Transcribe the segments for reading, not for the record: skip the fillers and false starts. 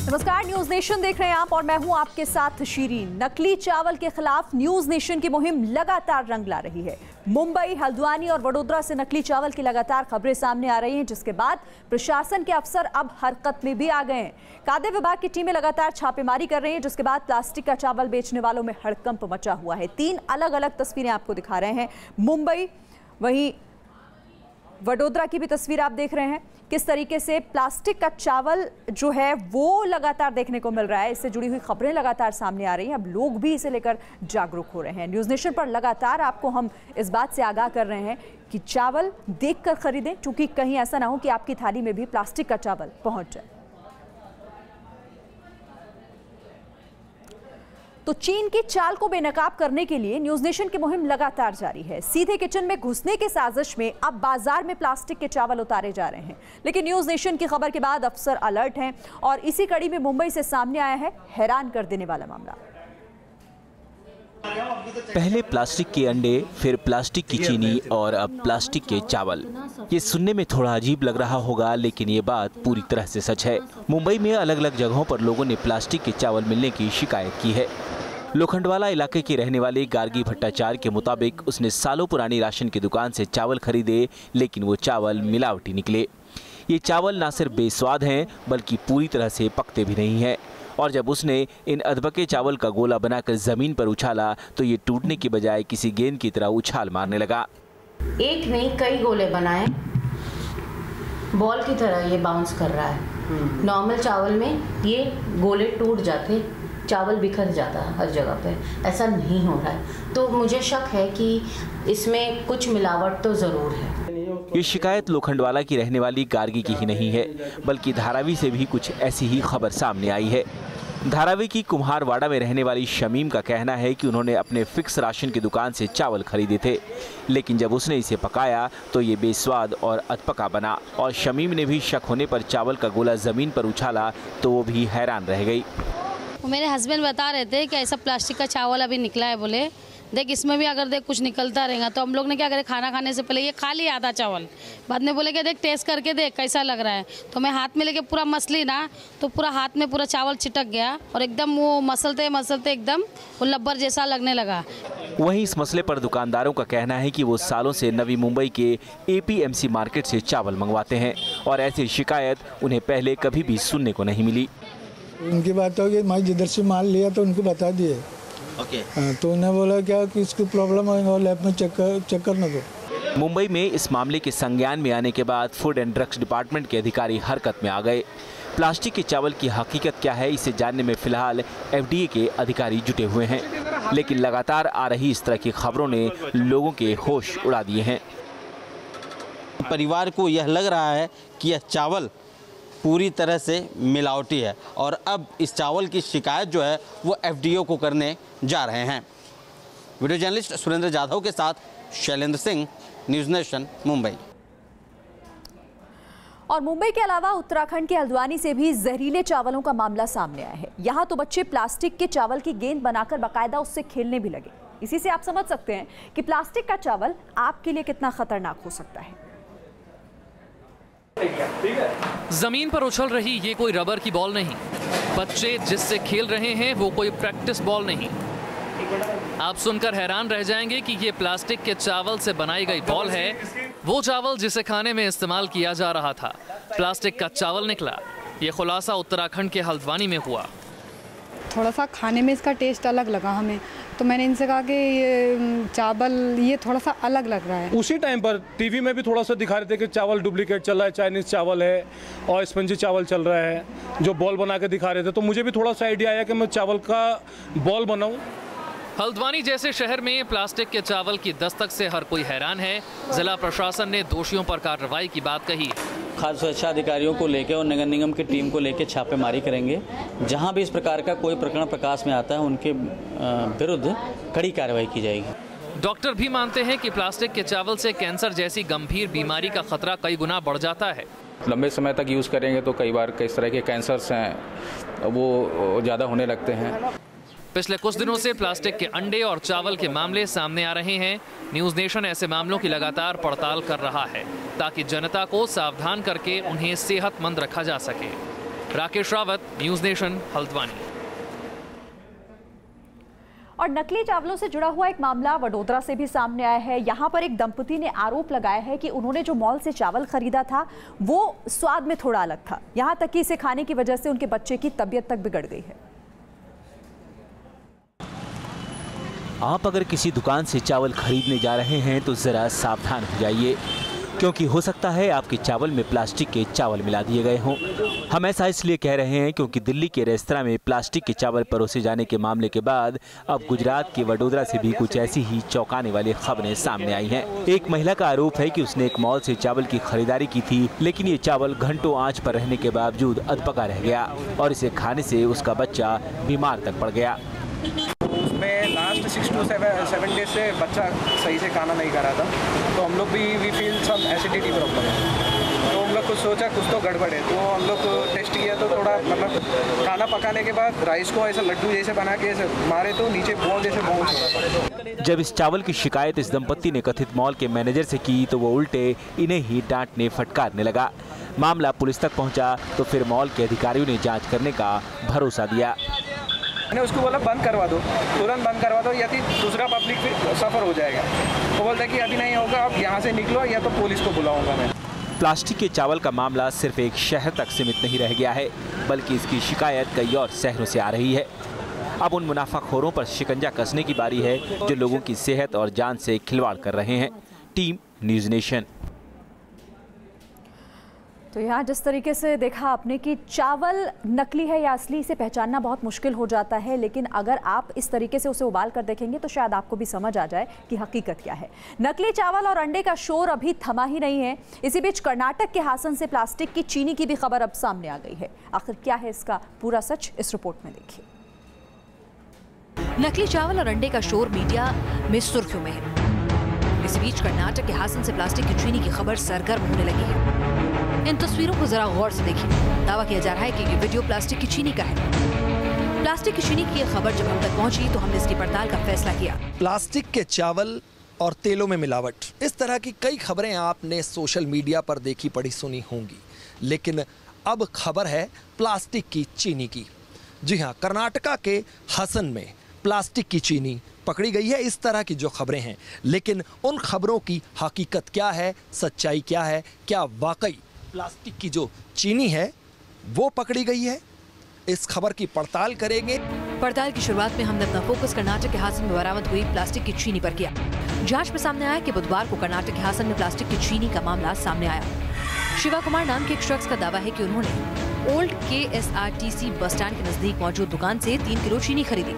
नमस्कार, news nation देख रहे हैं आप और मैं हूं आपके साथ शीरीन। नकली चावल के खिलाफ न्यूज नेशन की मुहिम लगातार रंग ला रही है। मुंबई, हल्द्वानी और वडोदरा से नकली चावल की लगातार खबरें सामने आ रही हैं, जिसके बाद प्रशासन के अफसर अब हरकत में भी आ गए हैं। खाद्य विभाग की टीमें लगातार छापेमारी कर रही हैं, जिसके बाद प्लास्टिक का चावल बेचने वालों में हड़कंप मचा हुआ है। 3 अलग अलग तस्वीरें आपको दिखा रहे हैं। मुंबई, वहीं वडोदरा की भी तस्वीर आप देख रहे हैं। किस तरीके से प्लास्टिक का चावल जो है वो लगातार देखने को मिल रहा है। इससे जुड़ी हुई खबरें लगातार सामने आ रही हैं। अब लोग भी इसे लेकर जागरूक हो रहे हैं। न्यूज़ नेशन पर लगातार आपको हम इस बात से आगाह कर रहे हैं कि चावल देखकर खरीदें, क्योंकि कहीं ऐसा ना हो कि आपकी थाली में भी प्लास्टिक का चावल पहुंच जाए। तो चीन की चाल को बेनकाब करने के लिए न्यूज नेशन की मुहिम लगातार जारी है। सीधे किचन में घुसने के साजिश में अब बाजार में प्लास्टिक के चावल उतारे जा रहे हैं। लेकिन न्यूज नेशन की खबर के बाद अफसर अलर्ट हैं और इसी कड़ी में मुंबई से सामने आया है हैरान कर देने वाला मामला। पहले प्लास्टिक के अंडे, फिर प्लास्टिक की चीनी और अब प्लास्टिक के चावल। ये सुनने में थोड़ा अजीब लग रहा होगा, लेकिन ये बात पूरी तरह से सच है। मुंबई में अलग अलग जगहों पर लोगों ने प्लास्टिक के चावल मिलने की शिकायत की है। लोखंडवाला इलाके के रहने वाले गार्गी भट्टाचार्य के मुताबिक उसने सालों पुरानी राशन की दुकान से चावल खरीदे, लेकिन वो चावल मिलावटी निकले। ये चावल ना सिर्फ बेस्वाद हैं, बल्कि पूरी तरह से पकते भी नहीं हैं। और जब उसने इन अधपके चावल का गोला बनाकर जमीन पर उछाला तो ये टूटने की बजाय किसी गेंद की तरह उछाल मारने लगा। एक नहीं, कई गोले बनाए, बॉल की तरह ये बाउंस कर रहा है। नॉर्मल चावल में ये गोले टूट जाते, चावल बिखर जाता है हर जगह पे, ऐसा नहीं हो रहा है। तो मुझे शक है कि इसमें कुछ मिलावट तो ज़रूर है। ये शिकायत लोखंडवाला की रहने वाली गार्गी की ही नहीं है, बल्कि धारावी से भी कुछ ऐसी ही खबर सामने आई है। धारावी की कुम्हारवाड़ा में रहने वाली शमीम का कहना है कि उन्होंने अपने फिक्स राशन की दुकान से चावल खरीदे थे, लेकिन जब उसने इसे पकाया तो ये बेस्वाद और अधपका बना। और शमीम ने भी शक होने पर चावल का गोला जमीन पर उछाला तो वो भी हैरान रह गई। मेरे हस्बैंड बता रहे थे कि ऐसा प्लास्टिक का चावल अभी निकला है, बोले देख इसमें भी अगर देख कुछ निकलता रहेगा। तो हम लोग ने क्या करे, खाना खाने से पहले ये खा लिया आधा चावल, बाद में बोले कि देख टेस्ट करके देख कैसा लग रहा है। तो मैं हाथ में लेके पूरा मसली ना, तो पूरा हाथ में पूरा चावल चिटक गया और एकदम वो मसलते मसलते एकदम वो लब्बर जैसा लगने लगा। वहीं इस मसले पर दुकानदारों का कहना है कि वो सालों से नवी मुंबई के APMC मार्केट से चावल मंगवाते हैं और ऐसी शिकायत उन्हें पहले कभी भी सुनने को नहीं मिली। उनकी बात होगी, मैं जिधर से माल लिया तो उनको बता दिए। ओके। तो उन्हें बोला क्या कि इसकी प्रॉब्लम है, लैब में चेक करना दो। मुंबई में इस मामले के संज्ञान में आने के बाद फूड एंड ड्रग्स डिपार्टमेंट के अधिकारी हरकत में आ गए। प्लास्टिक के चावल की हकीकत क्या है, इसे जानने में फिलहाल FDA के अधिकारी जुटे हुए हैं, लेकिन लगातार आ रही इस तरह की खबरों ने लोगों के होश उड़ा दिए हैं। परिवार को यह लग रहा है कि यह चावल पूरी तरह से मिलावटी है और अब इस चावल की शिकायत जो है वो FDO को करने जा रहे हैं। वीडियो जर्नलिस्ट सुरेंद्र जाधव के साथ शैलेंद्र सिंह, न्यूज़ नेशन, मुंबई। और मुंबई के अलावा उत्तराखंड के हल्द्वानी से भी जहरीले चावलों का मामला सामने आया है। यहाँ तो बच्चे प्लास्टिक के चावल की गेंद बनाकर बाकायदा उससे खेलने भी लगे। इसी से आप समझ सकते हैं कि प्लास्टिक का चावल आपके लिए कितना खतरनाक हो सकता है। जमीन पर उछल रही ये कोई रबर की बॉल नहीं, बच्चे जिससे खेल रहे हैं वो कोई प्रैक्टिस बॉल नहीं। आप सुनकर हैरान रह जाएंगे कि ये प्लास्टिक के चावल से बनाई गई बॉल है, वो चावल जिसे खाने में इस्तेमाल किया जा रहा था। प्लास्टिक का चावल निकला। ये खुलासा उत्तराखंड के हल्द्वानी में हुआ। थोड़ा सा खाने में इसका टेस्ट अलग लगा हमें, तो मैंने इनसे कहा कि ये चावल ये थोड़ा सा अलग लग रहा है। उसी टाइम पर टीवी में भी थोड़ा सा दिखा रहे थे कि चावल डुप्लीकेट चल रहा है, चाइनीज़ चावल है और स्पंजी चावल चल रहा है, जो बॉल बना के दिखा रहे थे। तो मुझे भी थोड़ा सा आइडिया आया कि मैं चावल का बॉल बनाऊं। हल्द्वानी जैसे शहर में प्लास्टिक के चावल की दस्तक से हर कोई हैरान है। जिला प्रशासन ने दोषियों पर कार्रवाई की बात कही। खाद्य सुरक्षा अधिकारियों को लेकर और नगर निगम की टीम को लेकर छापेमारी करेंगे। जहां भी इस प्रकार का कोई प्रकरण प्रकाश में आता है उनके विरुद्ध कड़ी कार्रवाई की जाएगी। डॉक्टर भी मानते हैं कि प्लास्टिक के चावल से कैंसर जैसी गंभीर बीमारी का खतरा कई गुना बढ़ जाता है। लंबे समय तक यूज़ करेंगे तो कई बार किस तरह के कैंसर्स हैं वो ज़्यादा होने लगते हैं। पिछले कुछ दिनों से प्लास्टिक के अंडे और चावल के मामले सामने आ रहे हैं। न्यूज़ नेशन ऐसे मामलों की लगातार पड़ताल कर रहा है ताकि जनता को सावधान करके उन्हें सेहतमंद रखा जा सके। Rakesh Rawat, news nation, Haldwani. और नकली चावलों से जुड़ा हुआ एक मामला वडोदरा से भी सामने आया है। यहाँ पर एक दंपति ने आरोप लगाया है कि उन्होंने जो मॉल से चावल खरीदा था वो स्वाद में थोड़ा अलग था। यहाँ तक कि इसे खाने की वजह से उनके बच्चे की तबीयत तक बिगड़ गई है। आप अगर किसी दुकान से चावल खरीदने जा रहे हैं तो जरा सावधान हो जाइए, क्योंकि हो सकता है आपके चावल में प्लास्टिक के चावल मिला दिए गए हों। हम ऐसा इसलिए कह रहे हैं क्योंकि दिल्ली के रेस्तरां में प्लास्टिक के चावल परोसे जाने के मामले के बाद अब गुजरात के वडोदरा से भी कुछ ऐसी ही चौंकाने वाली खबरें सामने आई हैं। एक महिला का आरोप है कि उसने एक मॉल से चावल की खरीदारी की थी, लेकिन ये चावल घंटों आंच पर रहने के बावजूद अधपका रह गया और इसे खाने से उसका बच्चा बीमार तक पड़ गया। उसमें लास्ट 6 to 7 डेज से बच्चा सही से खाना नहीं खा रहा था, तो हम लोग भी we feel some acidity problem है। तो हम लोग कुछ सोचा कुछ तो गड़बड़ है, तो हम लोग टेस्ट किया तो थोड़ा मतलब खाना पकाने के बाद राइस को ऐसा लड्डू जैसे बना के ऐसे मारे तो नीचे बोन जैसे बाउंस हो रहा था। जब इस चावल की शिकायत इस दंपत्ति ने कथित मॉल के मैनेजर से की तो वो उल्टे इन्हें ही डांटने फटकारने लगा। मामला पुलिस तक पहुंचा तो फिर मॉल के अधिकारियों ने जांच करने का भरोसा दिया। मैंने उसको बोला बंद करवा दो, तुरंत बंद करवा दो, या दूसरा पब्लिक फिर सफ़र हो जाएगा। वो बोलता है कि अभी नहीं होगा, आप यहाँ से निकलो या तो पुलिस को बुलाऊंगा मैं। प्लास्टिक के चावल का मामला सिर्फ एक शहर तक सीमित नहीं रह गया है, बल्कि इसकी शिकायत कई और शहरों से आ रही है। अब उन मुनाफाखोरों पर शिकंजा कसने की बारी है जो लोगों की सेहत और जान से खिलवाड़ कर रहे हैं। Team news nation. तो यहाँ जिस तरीके से देखा आपने कि चावल नकली है या असली, इसे पहचानना बहुत मुश्किल हो जाता है, लेकिन अगर आप इस तरीके से उसे उबाल कर देखेंगे तो शायद आपको भी समझ आ जाए कि हकीकत क्या है। नकली चावल और अंडे का शोर अभी थमा ही नहीं है। इसी बीच कर्नाटक के हासन से प्लास्टिक की चीनी की भी खबर अब सामने आ गई है। आखिर क्या है इसका पूरा सच, इस रिपोर्ट में देखिए। नकली चावल और अंडे का शोर मीडिया में सुर्खियों में है। इस बीच कर्नाटक के हासन से प्लास्टिक की चीनी की खबर सरगर्म होने लगी है। इन तस्वीरों को जरा गौर से देखिए। दावा किया जा रहा है कि ये वीडियो प्लास्टिक की चीनी का है। प्लास्टिक की चीनी की ये खबर जब हम तक पहुंची तो हमने इसकी पड़ताल का फैसला किया। प्लास्टिक के चावल और तेलों में मिलावट, इस तरह की कई खबरें आपने सोशल मीडिया पर देखी पढ़ी सुनी होंगी, लेकिन अब खबर है प्लास्टिक की चीनी की। जी हाँ, कर्नाटका के हसन में प्लास्टिक की चीनी पकड़ी गई है। इस तरह की जो खबरें हैं, लेकिन उन खबरों की हकीकत क्या है, सच्चाई क्या है, क्या वाकई प्लास्टिक की जो चीनी है वो पकड़ी गई है, इस खबर की पड़ताल करेंगे। पड़ताल की शुरुआत में हमने अपना फोकस कर्नाटक के हासन में बरामद हुई प्लास्टिक की चीनी पर किया। जांच में सामने आया कि बुधवार को कर्नाटक के हासन में प्लास्टिक की चीनी का मामला सामने आया। शिवा कुमार नाम के एक शख्स का दावा है कि उन्होंने ओल्ड KSRTC बस स्टैंड के नजदीक मौजूद दुकान से 3 किलो चीनी खरीदी।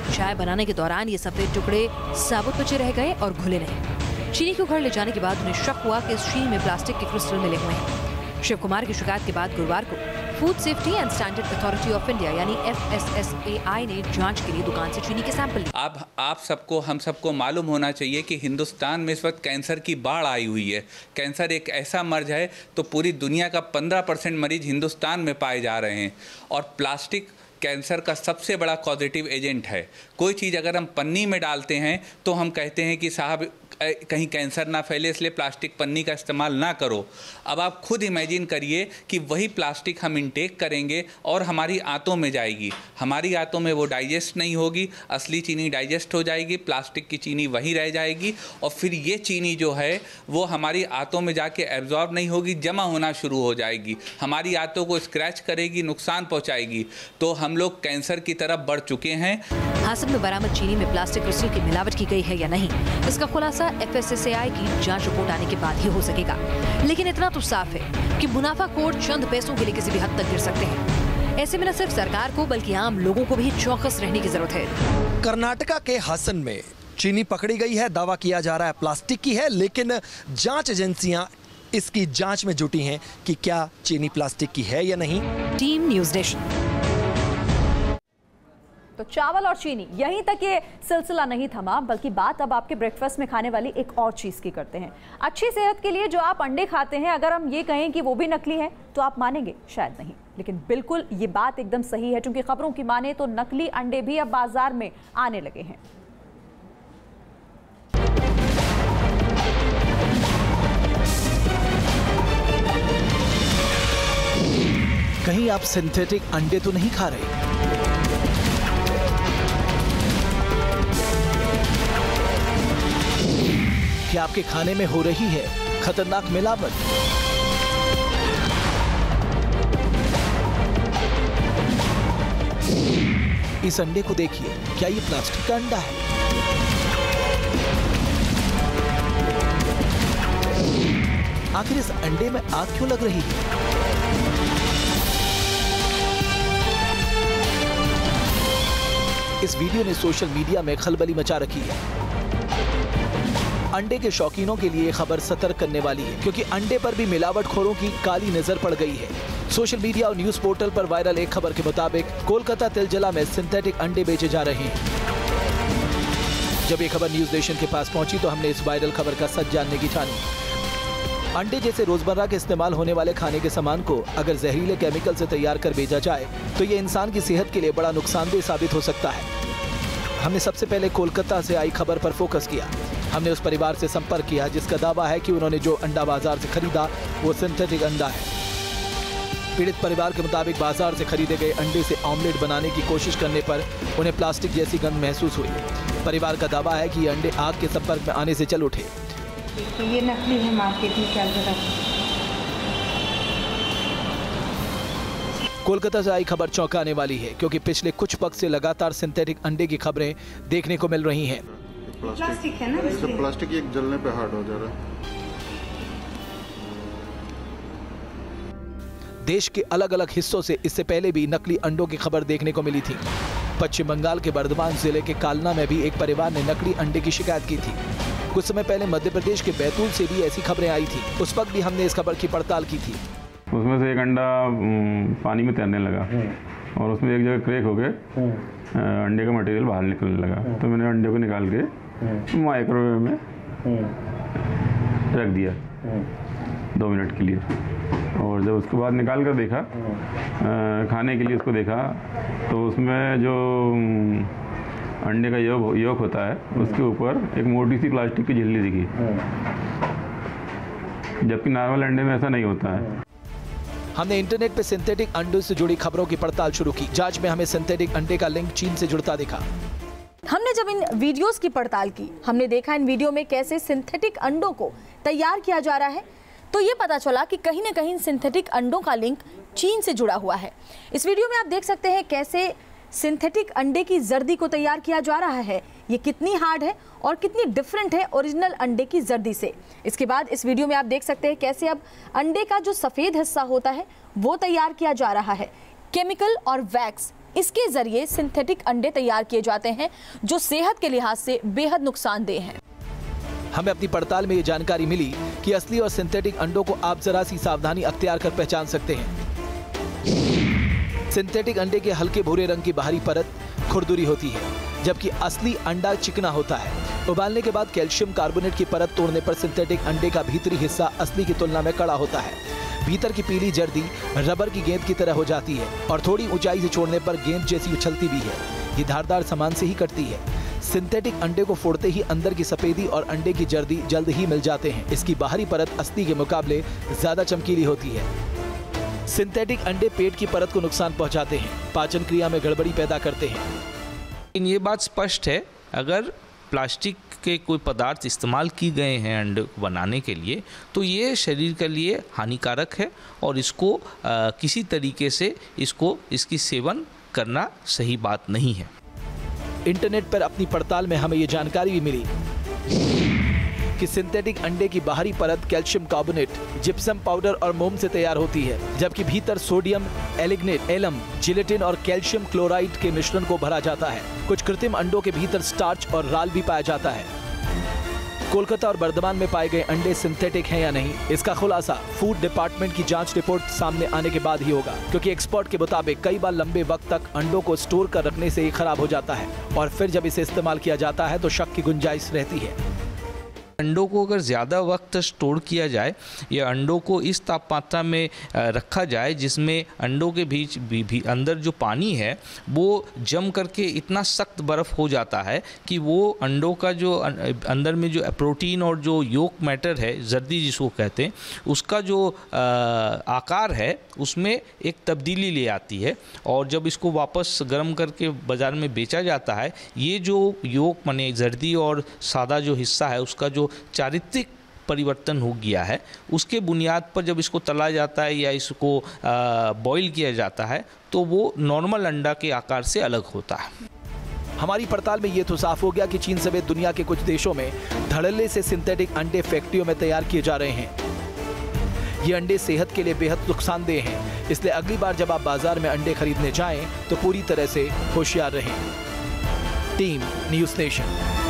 चाय बनाने के दौरान ये सफेद टुकड़े साबुत बचे रह गए और घुले नहीं। चीनी को घर ले जाने के बाद उन्हें शक हुआ कि इस चीनी में प्लास्टिक के क्रिस्टल मिले हुए हैं। शिव कुमार की शिकायत के बाद गुरुवार को food safety and standard authority of India यानी FSSAI ने जांच के लिए दुकान से चीनी के सैंपल लिए। अब आप सबको, हम सबको मालूम होना चाहिए कि हिंदुस्तान में इस वक्त कैंसर की बाढ़ आई हुई है। कैंसर एक ऐसा मर्ज है तो पूरी दुनिया का 15% मरीज हिंदुस्तान में पाए जा रहे हैं, और प्लास्टिक कैंसर का सबसे बड़ा पॉजिटिव एजेंट है। कोई चीज़ अगर हम पन्नी में डालते हैं तो हम कहते हैं कि साहब कहीं कैंसर ना फैले, इसलिए प्लास्टिक पन्नी का इस्तेमाल ना करो। अब आप खुद इमेजिन करिए कि वही प्लास्टिक हम इंटेक करेंगे और हमारी आंतों में जाएगी। हमारी आंतों में वो डाइजेस्ट नहीं होगी, असली चीनी डाइजेस्ट हो जाएगी, प्लास्टिक की चीनी वहीं रह जाएगी, और फिर ये चीनी जो है वो हमारी आंतों में जाके एब्जॉर्ब नहीं होगी, जमा होना शुरू हो जाएगी, हमारी आंतों को स्क्रैच करेगी, नुकसान पहुँचाएगी। तो हम लोग कैंसर की तरफ बढ़ चुके हैं। हासन में बरामद चीनी में प्लास्टिक क्रिस्टल की मिलावट की गई है या नहीं, इसका खुलासा FSSAI की जांच रिपोर्ट आने के बाद ही हो सकेगा। लेकिन इतना तो साफ है कि मुनाफाखोर चंद पैसों के लिए किसी भी हद तक गिर सकते हैं। ऐसे में न सिर्फ सरकार को बल्कि आम लोगों को भी चौकस रहने की जरूरत है। कर्नाटका के हासन में चीनी पकड़ी गई है। दावा किया जा रहा है प्लास्टिक की है, लेकिन जांच एजेंसियां इसकी जांच में जुटी हैं कि क्या चीनी प्लास्टिक की है या नहीं। Team news nation. तो चावल और चीनी, यहीं तक ये सिलसिला नहीं थमा, बल्कि बात अब आपके ब्रेकफास्ट में खाने वाली एक और चीज़ की करते हैं। अच्छी सेहत के लिए जो आप अंडे खाते हैं, अगर हम ये कहें कि वो भी नकली है तो आप मानेंगे शायद नहीं, लेकिन बिल्कुल ये बात एकदम सही है, क्योंकि खबरों की माने तो नकली अंडे भी अब बाजार में आने लगे हैं। कहीं आप सिंथेटिक अंडे तो नहीं खा रहे? क्या आपके खाने में हो रही है खतरनाक मिलावट? इस अंडे को देखिए, क्या ये प्लास्टिक का अंडा है? आखिर इस अंडे में आग क्यों लग रही है? इस वीडियो ने सोशल मीडिया में खलबली मचा रखी है। अंडे के शौकीनों के लिए खबर सतर्क करने वाली है, क्योंकि अंडे पर भी मिलावटखोरों की काली नजर पड़ गई है। सोशल मीडिया और न्यूज पोर्टल पर वायरल एक खबर के मुताबिक कोलकाता तिलजला में सिंथेटिक अंडे बेचे जा रहे हैं। जब ये खबर न्यूज नेशन के पास पहुंची तो हमने इस वायरल खबर का सच जानने की ठानी। अंडे जैसे रोजमर्रा के इस्तेमाल होने वाले खाने के सामान को अगर जहरीले केमिकल से तैयार कर बेचा जाए तो ये इंसान की सेहत के लिए बड़ा नुकसानदेह साबित हो सकता है। हमने सबसे पहले कोलकाता से आई खबर पर फोकस किया। हमने उस परिवार से संपर्क किया जिसका दावा है कि उन्होंने जो अंडा बाजार से खरीदा वो सिंथेटिक अंडा है। पीड़ित परिवार के मुताबिक बाजार से खरीदे गए अंडे से ऑमलेट बनाने की कोशिश करने पर उन्हें प्लास्टिक जैसी गंध महसूस हुई। परिवार का दावा है कि ये अंडे आग के संपर्क में आने से जल उठे। ये नकली है, मार्केट में चल रहा है। कोलकाता से आई खबर चौंकाने वाली है, क्योंकि पिछले कुछ वक्त से लगातार सिंथेटिक अंडे की खबरें देखने को मिल रही हैं। प्लास्टिक है ना, इससे प्लास्टिक एक जलने पे हार्ड हो जा रहा है। देश के अलग अलग हिस्सों से इससे पहले भी नकली अंडों की खबर देखने को मिली थी। पश्चिम बंगाल के बर्धमान जिले के कालना में भी एक परिवार ने नकली अंडे की शिकायत की थी। कुछ समय पहले मध्य प्रदेश के बैतूल से भी ऐसी खबरें आई थी। उस वक्त भी हमने इस खबर की पड़ताल की थी। उसमें से एक अंडा पानी में तैरने लगा और उसमें एक जगह क्रैक हो गए, अंडे का मटेरियल बाहर निकलने लगा। तो मैंने अंडे को निकाल के माइक्रोवेव में रख दिया 2 मिनट के लिए, और जब उसके बाद निकाल कर देखा, खाने के लिए उसको देखा, तो उसमें जो अंडे का योग होता है उसके ऊपर एक मोटी सी प्लास्टिक की झिल्ली दिखी, जबकि नॉर्मल अंडे में ऐसा नहीं होता है। हमने इंटरनेट पे सिंथेटिक अंडों से जुड़ी खबरों की पड़ताल शुरू की। जांच में हमें सिंथेटिक अंडे का लिंक चीन से जुड़ता दिखा। हमने जब इन वीडियोस की पड़ताल की, हमने देखा इन वीडियो में कैसे सिंथेटिक अंडों को तैयार किया जा रहा है, तो ये पता चला कि कहीं ना कहीं सिंथेटिक अंडों का लिंक चीन से जुड़ा हुआ है। इस वीडियो में आप देख सकते हैं कैसे सिंथेटिक अंडे की जर्दी को तैयार किया जा रहा है। ये कितनी हार्ड है और कितनी डिफरेंट है ओरिजिनल अंडे की जर्दी से। इसके बाद इस वीडियो में आप देख सकते हैं कैसे अब अंडे का जो सफ़ेद हिस्सा होता है वो तैयार किया जा रहा है। केमिकल और वैक्स, इसके जरिए सिंथेटिक अंडे तैयार किए जाते हैं जो सेहत के लिहाज से बेहद नुकसानदेह हैं। हमें अपनी पड़ताल में ये जानकारी मिली कि असली और सिंथेटिक अंडों को आप जरा सी सावधानी अख्तियार कर पहचान सकते हैं। सिंथेटिक अंडे के हल्के भूरे रंग की बाहरी परत खुरदुरी होती है, जबकि असली अंडा चिकना होता है। उबालने के बाद कैल्शियम कार्बोनेट की परत तोड़ने पर सिंथेटिक अंडे का भीतरी हिस्सा असली की तुलना में कड़ा होता है। भीतर की पीली जर्दी रबर की गेंद की तरह हो जाती है और थोड़ी ऊंचाई से छोड़ने पर गेंद जैसी उछलती भी है। ये धारदार सामान से ही कटती है। सिंथेटिक अंडे को फोड़ते ही अंदर की सफेदी और अंडे की जर्दी जल्द ही मिल जाते हैं। इसकी बाहरी परत असली के मुकाबले ज्यादा चमकीली होती है। सिंथेटिक अंडे पेट की परत को नुकसान पहुंचाते हैं, पाचन क्रिया में गड़बड़ी पैदा करते हैं। लेकिन ये बात स्पष्ट है, अगर प्लास्टिक के कोई पदार्थ इस्तेमाल की गए हैं अंडे को बनाने के लिए, तो ये शरीर के लिए हानिकारक है और इसको किसी तरीके से इसकी सेवन करना सही बात नहीं है। इंटरनेट पर अपनी पड़ताल में हमें ये जानकारी भी मिली कि सिंथेटिक अंडे की बाहरी परत कैल्शियम कार्बोनेट, जिप्सम पाउडर और मोम से तैयार होती है, जबकि भीतर सोडियम एलिग्नेट, एलम, जिलेटिन और कैल्शियम क्लोराइड के मिश्रण को भरा जाता है। कुछ कृत्रिम अंडों के भीतर स्टार्च और राल भी पाया जाता है। कोलकाता और बर्धमान में पाए गए अंडे सिंथेटिक हैं या नहीं, इसका खुलासा फूड डिपार्टमेंट की जांच रिपोर्ट सामने आने के बाद ही होगा, क्योंकि एक्सपर्ट के मुताबिक कई बार लंबे वक्त तक अंडों को स्टोर कर रखने से ही खराब हो जाता है और फिर जब इसे इस्तेमाल किया जाता है तो शक की गुंजाइश रहती है। अंडों को अगर ज़्यादा वक्त स्टोर किया जाए या अंडों को इस तापमात्रा में रखा जाए जिसमें अंडों के बीच भी अंदर जो पानी है वो जम करके इतना सख्त बर्फ़ हो जाता है कि वो अंडों का जो अंदर में जो प्रोटीन और जो योक मैटर है, जर्दी जिसको कहते हैं, उसका जो आकार है उसमें एक तब्दीली ले आती है। और जब इसको वापस गर्म करके बाज़ार में बेचा जाता है, ये जो योक माने जर्दी और सादा जो हिस्सा है उसका जो चारित्रिक परिवर्तन हो गया है, उसके बुनियाद पर जब इसको तला जाता है या इसको बॉईल किया जाता है तो वो नॉर्मल अंडा के आकार से अलग होता है। हमारी पड़ताल में ये तो साफ हो गया कि चीन समेत दुनिया के कुछ देशों में धड़ल्ले से सिंथेटिक अंडे फैक्ट्रियों में तैयार किए जा रहे हैं। ये अंडे सेहत के लिए बेहद नुकसानदेह हैं, इसलिए अगली बार जब आप बाजार में अंडे खरीदने जाएं तो पूरी तरह से होशियार रहें। Team news nation.